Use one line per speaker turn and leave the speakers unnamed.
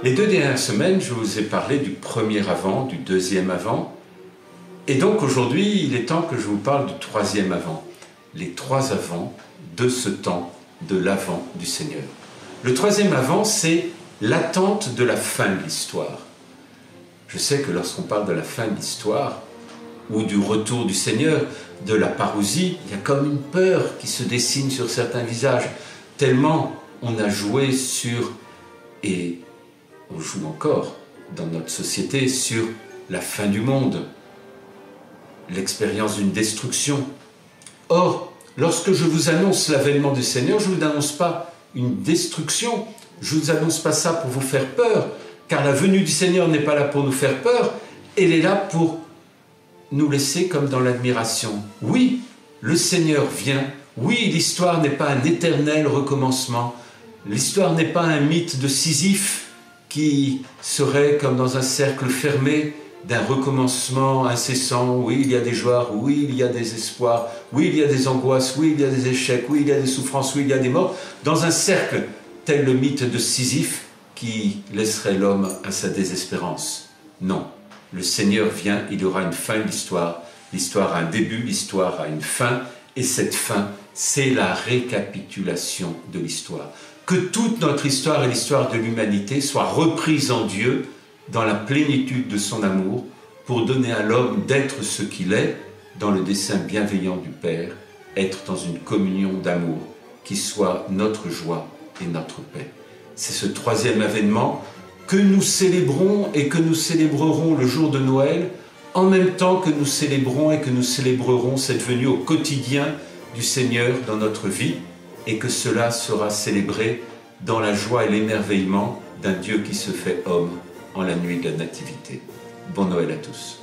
Les 2 dernières semaines, je vous ai parlé du premier Avant, du deuxième Avant. Et donc aujourd'hui, il est temps que je vous parle du troisième Avant. Les 3 Avants de ce temps de l'Avent du Seigneur. Le troisième Avant, c'est l'attente de la fin de l'histoire. Je sais que lorsqu'on parle de la fin de l'histoire, ou du retour du Seigneur, de la parousie, il y a comme une peur qui se dessine sur certains visages, tellement on a joué sur, et on joue encore dans notre société, sur la fin du monde, l'expérience d'une destruction. Or, lorsque je vous annonce l'avènement du Seigneur, je ne vous annonce pas une destruction, je ne vous annonce pas ça pour vous faire peur, car la venue du Seigneur n'est pas là pour nous faire peur, elle est là pour nous laisser comme dans l'admiration. Oui, le Seigneur vient. Oui, l'histoire n'est pas un éternel recommencement. L'histoire n'est pas un mythe de Sisyphe qui serait comme dans un cercle fermé d'un recommencement incessant. Oui, il y a des joies, oui, il y a des espoirs, oui, il y a des angoisses, oui, il y a des échecs, oui, il y a des souffrances, oui, il y a des morts. Dans un cercle tel le mythe de Sisyphe qui laisserait l'homme à sa désespérance. Non. Le Seigneur vient, il y aura une fin de l'histoire. L'histoire a un début, l'histoire a une fin. Et cette fin, c'est la récapitulation de l'histoire. Que toute notre histoire et l'histoire de l'humanité soient reprises en Dieu dans la plénitude de son amour pour donner à l'homme d'être ce qu'il est dans le dessein bienveillant du Père, être dans une communion d'amour qui soit notre joie et notre paix. C'est ce troisième avènement que nous célébrons et que nous célébrerons le jour de Noël, en même temps que nous célébrons et que nous célébrerons cette venue au quotidien du Seigneur dans notre vie, et que cela sera célébré dans la joie et l'émerveillement d'un Dieu qui se fait homme en la nuit de la Nativité. Bon Noël à tous.